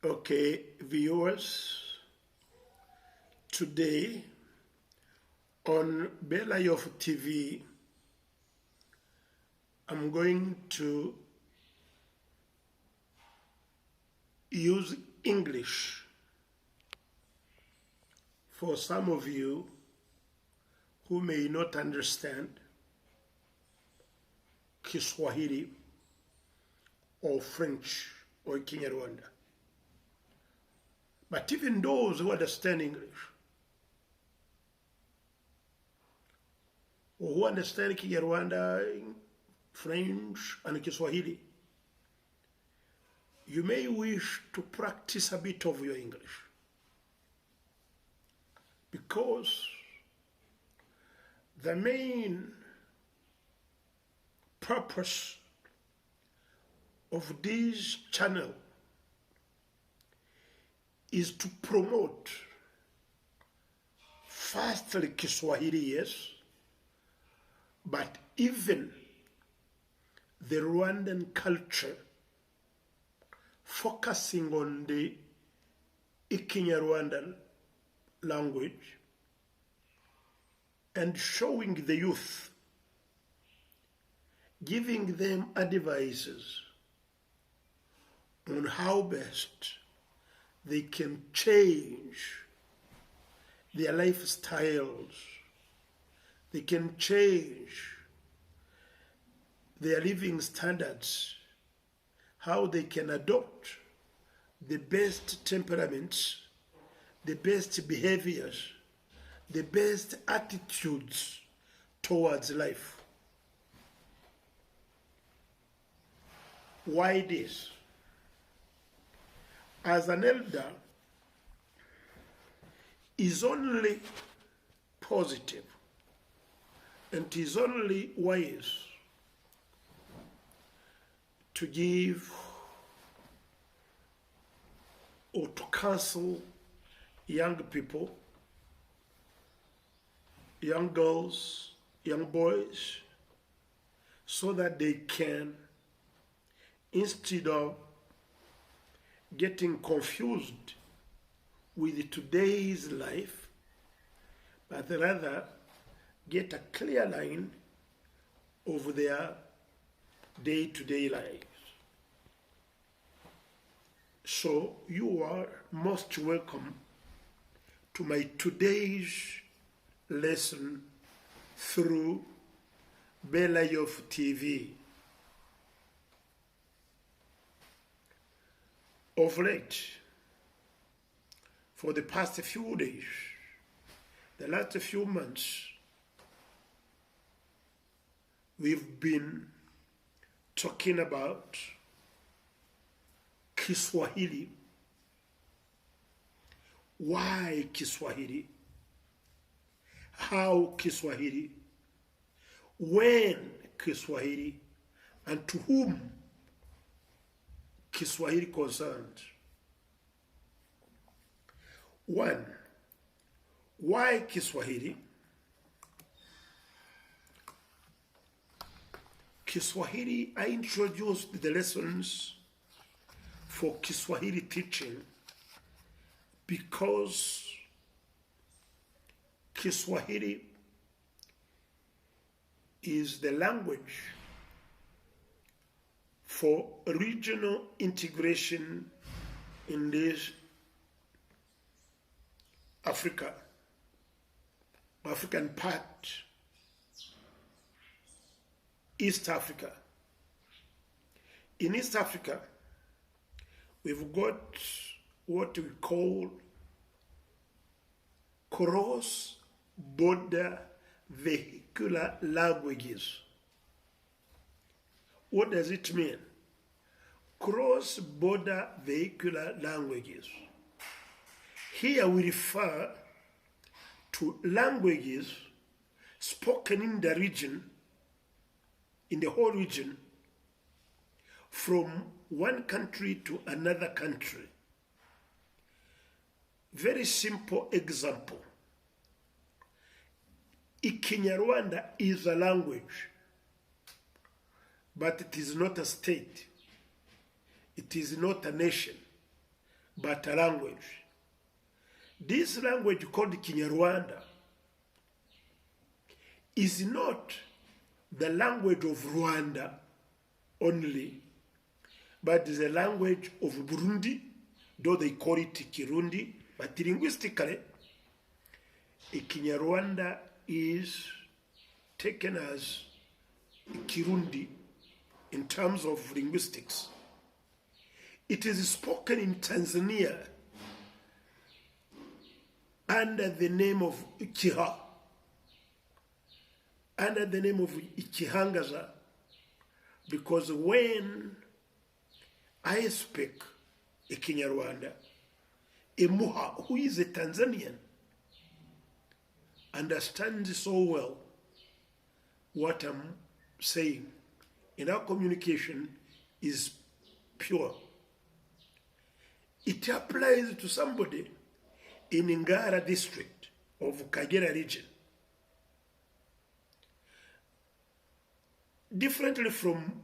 Okay, viewers, today on Belayof TV, I'm going to use English for some of you who may not understand Kiswahili or French or Kinyarwanda. But even those who understand English or who understand Kinyarwanda, French, and Kiswahili, you may wish to practice a bit of your English, because the main purpose of this channel is to promote, firstly, Kiswahili, yes, but even the Rwandan culture, focusing on the Ikinyarwanda language and showing the youth, giving them advices on how best they can change their lifestyles, they can change their living standards, how they can adopt the best temperaments, the best behaviors, the best attitudes towards life. Why this? As an elder, is only positive and is only wise to give or to counsel young people, young girls, young boys, so that they can, instead of getting confused with today's life, but rather get a clear line of their day-to-day lives. So you are most welcome to my today's lesson through Belayof TV. Of late, for the past few days, the last few months, we've been talking about Kiswahili. Why Kiswahili? How Kiswahili? When Kiswahili? And to whom Kiswahili concerned? One, why Kiswahili? Kiswahili, I introduced the lessons for Kiswahili teaching because Kiswahili is the language for regional integration in this African part, East Africa. In East Africa, we've got what we call cross-border vehicular languages. What does it mean? Cross-border vehicular languages. Here we refer to languages spoken in the region, in the whole region, from one country to another country. Very simple example. Ikinyarwanda is a language, but it is not a state. It is not a nation. but a language. This language called Kinyarwanda is not the language of Rwanda only, but is a language of Burundi, though they call it Kirundi, but linguistically, Kinyarwanda is taken as Kirundi in terms of linguistics. It is spoken in Tanzania under the name of Ikiha, under the name of Ikihangaza, because when I speak Kinyarwanda, Emuha, who is a Tanzanian, understands so well what I'm saying. And our communication is pure. It applies to somebody in Ngara district of Kagera region. Differently from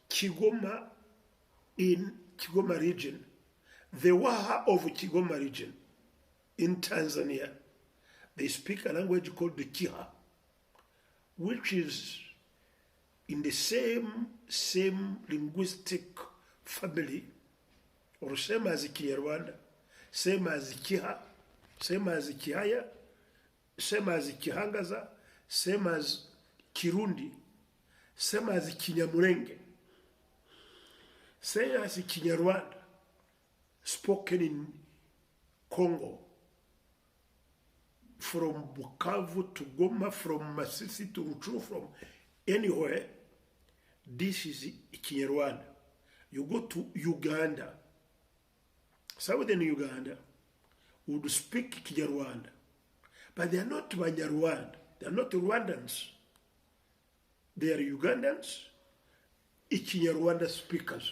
Kigoma in Kigoma region, the Waha of Kigoma region in Tanzania, they speak a language called the Kiha, which is in the same linguistic family, or same as Kinyarwanda, same as Kiha, same as Kihaya, same as Kihangaza, same as Kirundi, same as Kinyamurenge, same as Kinyarwanda, spoken in Congo, from Bukavu to Goma, from Masisi to Rutshuru, from anywhere. This is Kinyarwanda. You go to Uganda, southern Uganda, would speak Kinyarwanda, but they are not Banyarwanda. They are not Rwandans. They are Ugandans, Kinyarwanda speakers.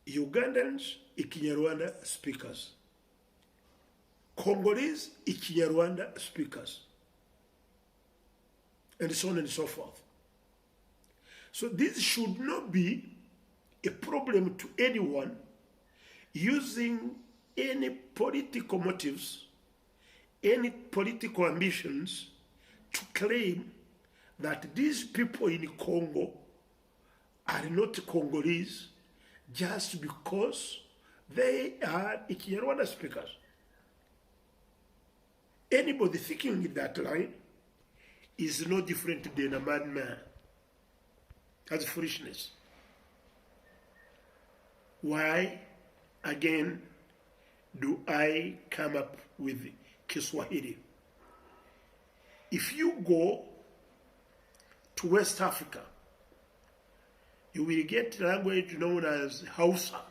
Ugandans, Kinyarwanda speakers. Congolese, Kinyarwanda speakers. And so on and so forth. So this should not be a problem to anyone using any political motives, any political ambitions to claim that these people in Congo are not Congolese just because they are Kinyarwanda speakers. Anybody thinking in that line is no different than a madman. That's foolishness. Why, again, do I come up with Kiswahili? If you go to West Africa, you will get language known as Hausa.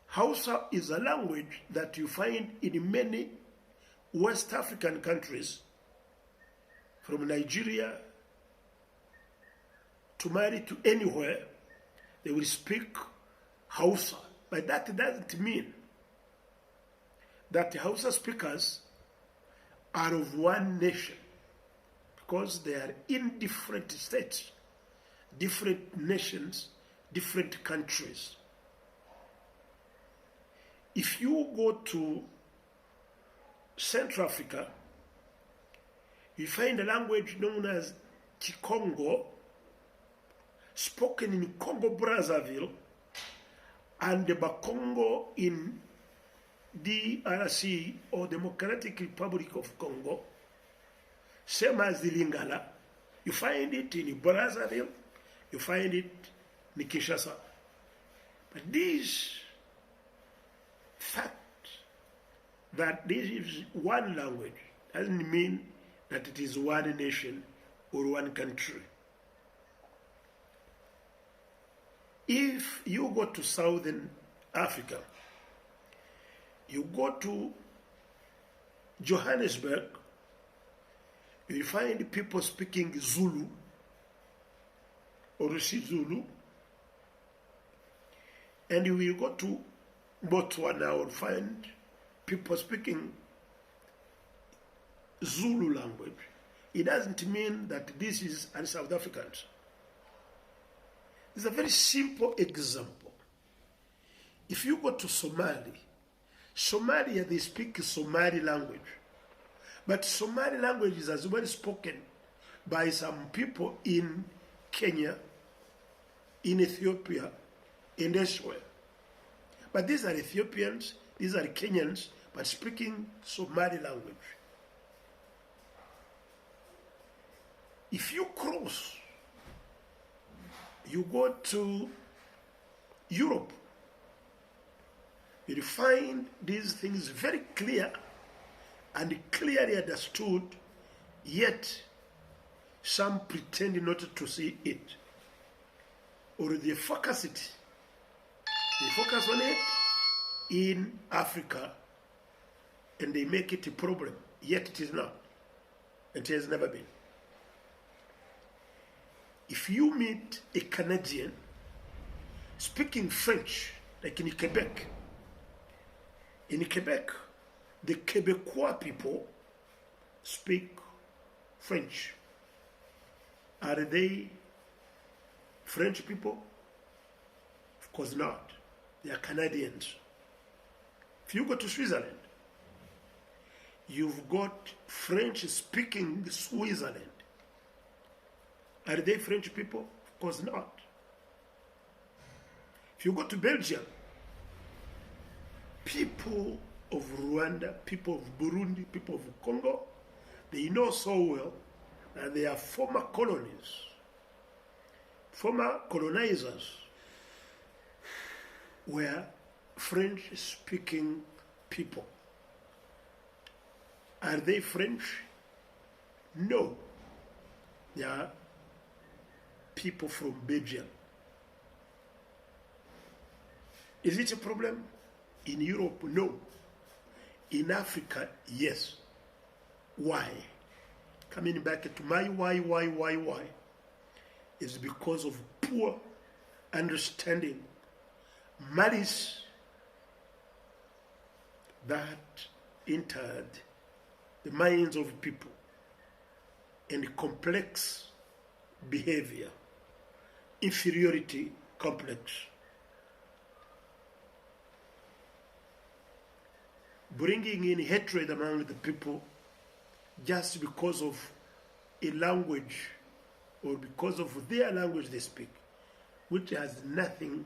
Hausa is a language that you find in many West African countries, from Nigeria to Mali to anywhere. They will speak Hausa. But that doesn't mean that the Hausa speakers are of one nation, because they are in different states, different nations, different countries. If you go to Central Africa, you find a language known as Kikongo, spoken in Congo-Brazzaville, and the Bakongo in DRC, or Democratic Republic of Congo, same as the Lingala. You find it in Brazzaville, you find it in Kinshasa. But this fact that this is one language doesn't mean that it is one nation or one country. If you go to Southern Africa, you go to Johannesburg, you find people speaking Zulu or Zulu, and you will go to Botswana or find people speaking Zulu language. It doesn't mean that this is South Africans. It's a very simple example. If you go to Somalia, they speak Somali language. But Somali language is as well spoken by some people in Kenya, in Ethiopia, and elsewhere. But these are Ethiopians, these are Kenyans, but speaking Somali language. If you cross, you go to Europe, you'll find these things very clear and clearly understood, yet some pretend not to see it. Or they focus on it in Africa, and they make it a problem, yet it is not. It has never been. If you meet a Canadian speaking French, like in Quebec, the Quebecois people speak French. Are they French people? Of course not. They are Canadians. If you go to Switzerland, you've got French-speaking Switzerland. Are they French people? Of course not. If you go to Belgium, people of Rwanda, people of Burundi, people of Congo, they know so well that they are former colonies, former colonizers were French-speaking people. Are they French? No. They are people from Belgium. Is it a problem? In Europe, no. In Africa, yes. Why? Coming back to my why? Is because of poor understanding, malice that entered the minds of people, and complex behavior, inferiority complex. Bringing in hatred among the people just because of a language or because of their language they speak, which has nothing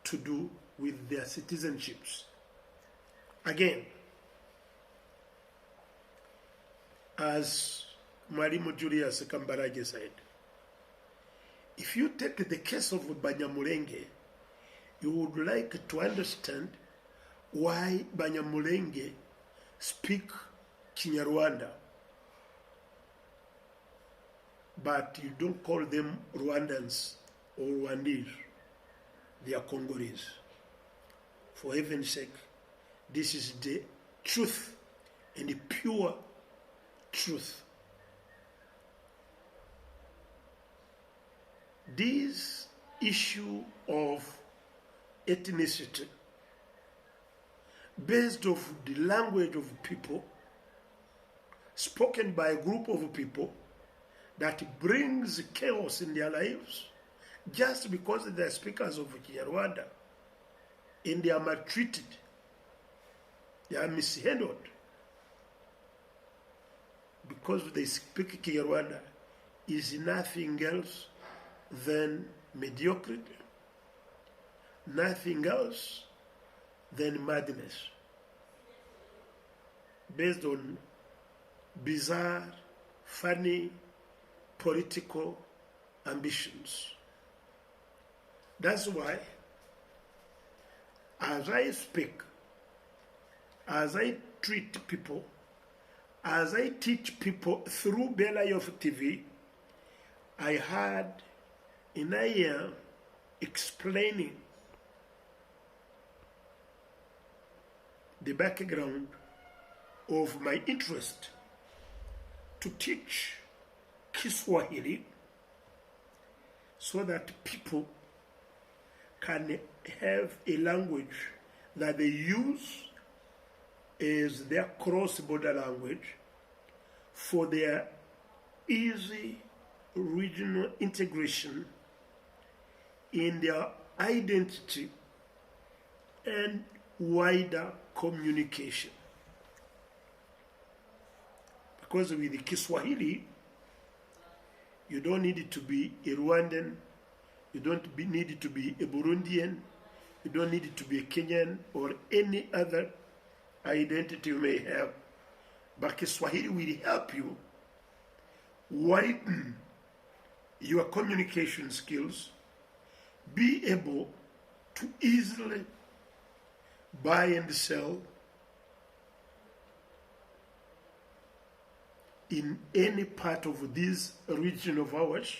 to do with their citizenships. Again, as Mwalimu Julius Kambarage said, if you take the case of Banyamulenge, you would like to understand why Banyamulenge speak Kinyarwanda, but you don't call them Rwandans or Rwandese. They are Congolese. For heaven's sake, this is the truth and the pure truth. This issue of ethnicity based on the language of people spoken by a group of people that brings chaos in their lives just because they are speakers of Kinyarwanda, and they are maltreated, they are mishandled because they speak Kinyarwanda, is nothing else than mediocrity, nothing else than madness, based on bizarre, funny, political ambitions. That's why, as I speak, as I treat people, as I teach people through Bella Youth TV, I had in a year explaining the background of my interest to teach Kiswahili so that people can have a language that they use as their cross-border language for their easy regional integration in their identity and wider communication. Because with the Kiswahili, you don't need to be a Rwandan, you don't need to be a Burundian, you don't need to be a Kenyan or any other identity you may have. But Kiswahili will help you widen your communication skills, be able to easily buy and sell in any part of this region of ours,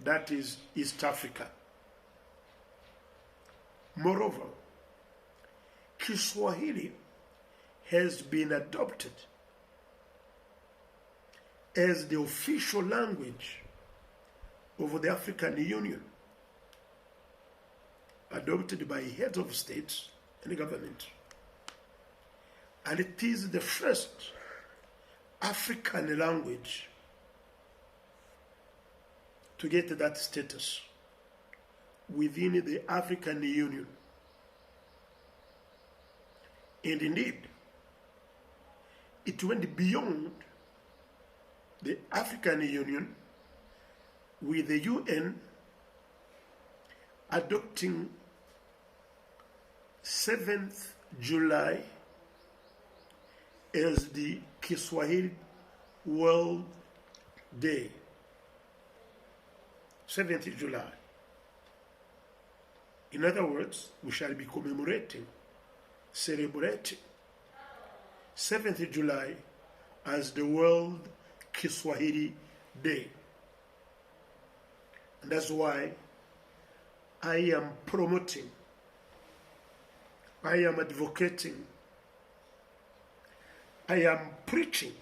that is East Africa. Moreover, Kiswahili has been adopted as the official language of the African Union, adopted by heads of states and government. And it is the first African language to get that status within the African Union. And indeed, it went beyond the African Union, with the UN adopting 7th July as the Kiswahili World Day. 7th July. In other words, we shall be commemorating, celebrating 7th July as the World Kiswahili Day. And that's why I am promoting, I am advocating, I am preaching,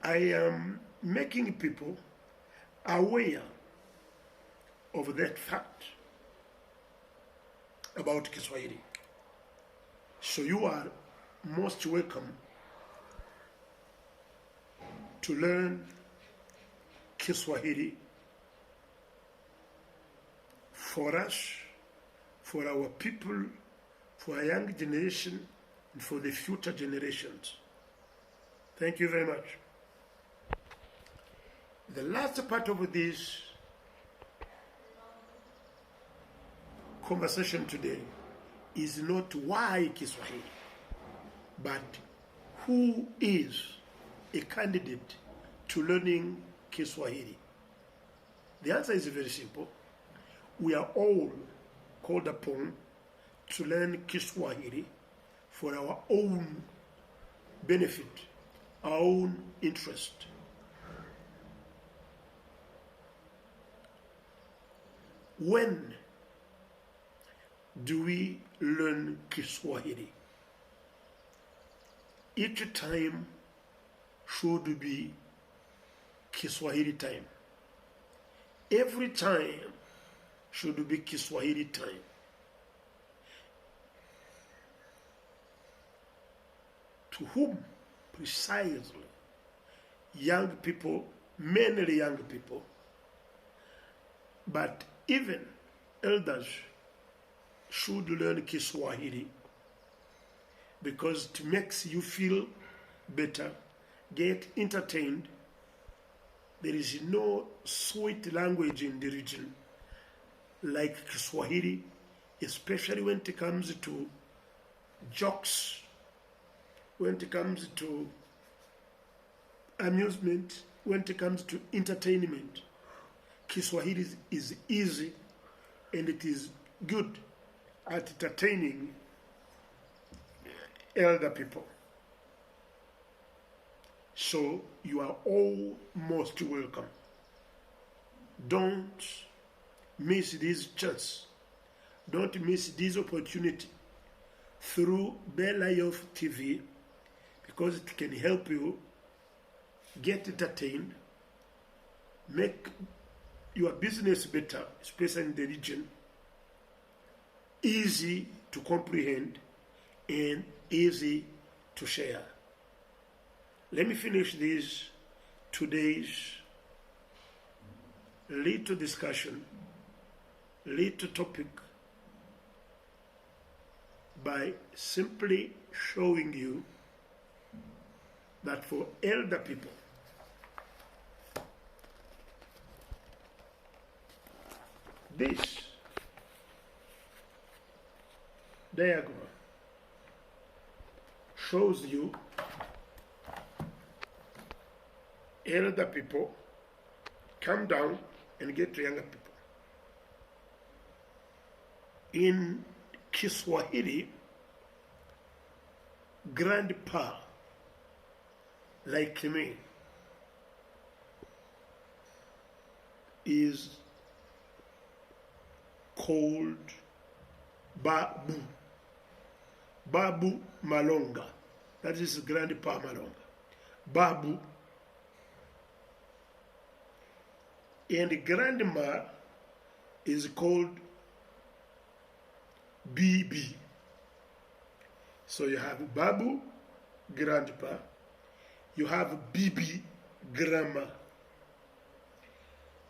I am making people aware of that fact about Kiswahili. So you are most welcome to learn Kiswahili for us, for our people, for our young generation, and for the future generations. Thank you very much. The last part of this conversation today is not why Kiswahili, but who is a candidate to learning Kiswahili. The answer is very simple. We are all called upon to learn Kiswahili for our own benefit, our own interest. When do we learn Kiswahili? Each time should be Kiswahili time. Every time should be Kiswahili time. To whom precisely? Young people, mainly young people, but even elders should learn Kiswahili because it makes you feel better, get entertained. There is no sweet language in the region like Kiswahili, especially when it comes to jokes, when it comes to amusement, when it comes to entertainment. Kiswahili is easy and it is good at entertaining elder people. So you are all most welcome. Don't miss this chance. Don't miss this opportunity through Belayof TV, because it can help you get entertained, make your business better, especially in the region, easy to comprehend and easy to share. Let me finish today's little discussion little topic by simply showing you that for elder people, this diagram shows you elder people come down and get to younger people. In Kiswahili, grandpa, like me, is called Babu. Babu Malonga. That is Grandpa Malonga. Babu. And grandma is called BB. So you have Babu, grandpa. You have BB, grandma.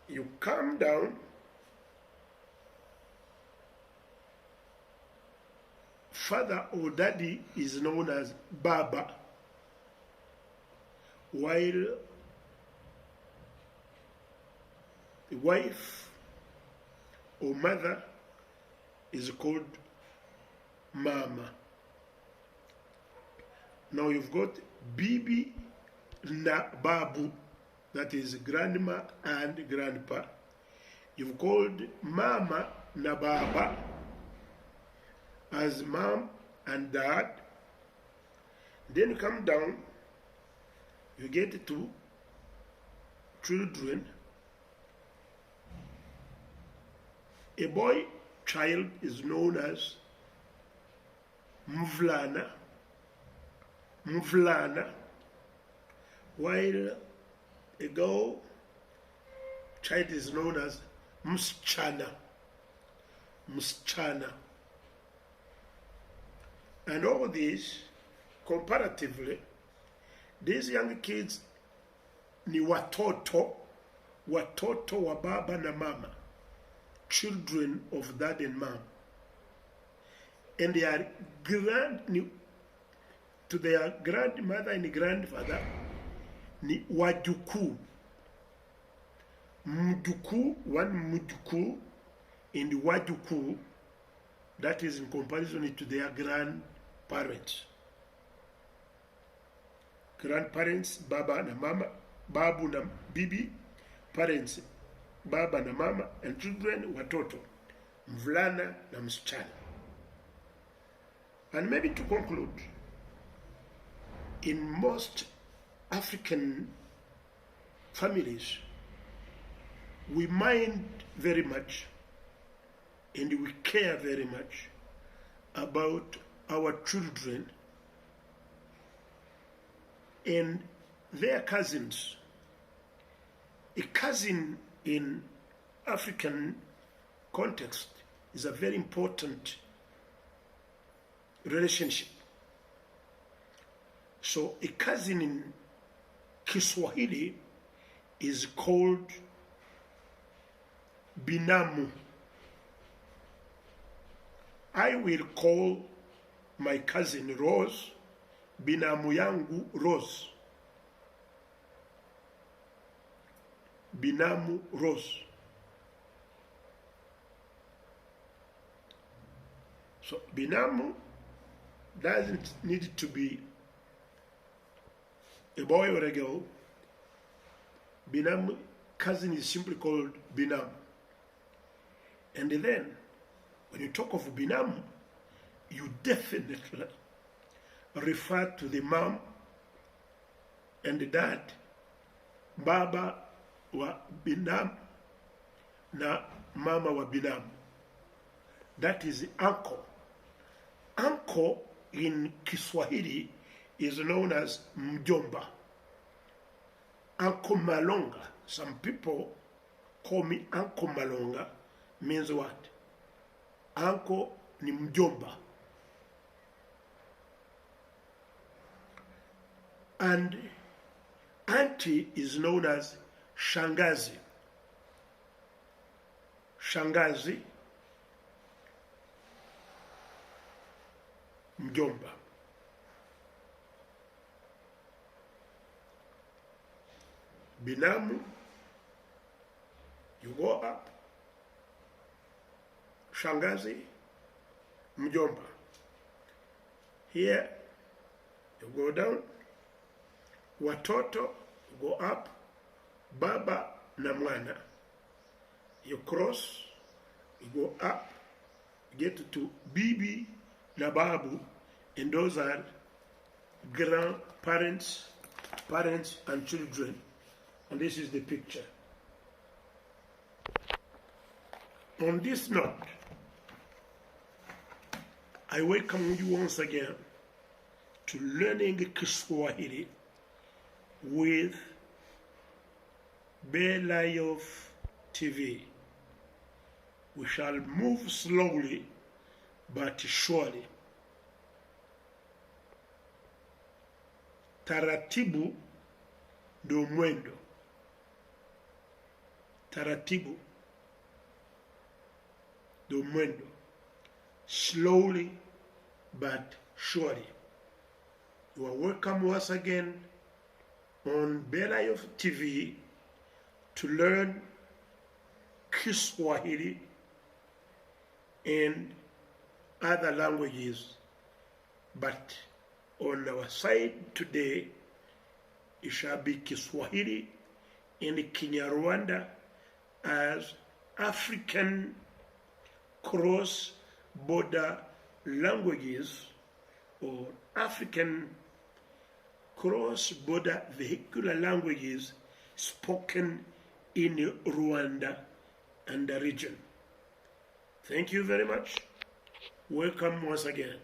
You come down, father or daddy is known as Baba, while the wife or mother is called Mama. Now you've got Bibi na Babu, that is grandma and grandpa. You've called Mama na Baba as mom and dad. Then you come down, you get to children. A boy child is known as Mvlana, while a girl child is known as Msichana. And all these, comparatively, these young kids ni watoto wa baba na mama, children of dad and mom. And they are to their grandmother and grandfather ni wajuku. Mjuku, one mjuku, and wajuku, that is in comparison to their grandparents. Grandparents, baba na mama, babu na bibi, parents, baba na mama, and children, watoto, mvulana na msichana. And maybe to conclude, in most African families, we mind very much and we care very much about our children and their cousins. A cousin in African context is a very important relationship. So a cousin in Kiswahili is called binamu. I will call my cousin Rose binamu yangu Rose. Binamu Rose. So binamu doesn't need to be a boy or a girl. Binamu cousin is simply called binamu. And then, when you talk of binamu, you definitely refer to the mom and the dad, baba wa binamu na mama wa binamu. That is uncle. Uncle in Kiswahili is known as mjomba. Uncle Malonga. Some people call me Uncle Malonga. Means what? Uncle ni mjomba. And auntie is known as shangazi. Shangazi mjomba. Binamu, you go up. Shangazi, mjomba. Here, you go down. Watoto, you go up. Baba na mwana. You cross, you go up, you get to bibi na babu, and those are grandparents, parents and children. And this is the picture. On this note, I welcome you once again to learning Kiswahili with Belayof TV. We shall move slowly but surely. Taratibu ndo mwendo. Taratibu ndo mwendo. Slowly but surely. You are welcome once again on Belayof TV to learn Kiswahili and other languages, but on our side today it shall be Kiswahili and Kinyarwanda as African cross-border languages or African cross-border vehicular languages spoken in Rwanda and the region. Thank you very much. Welcome once again.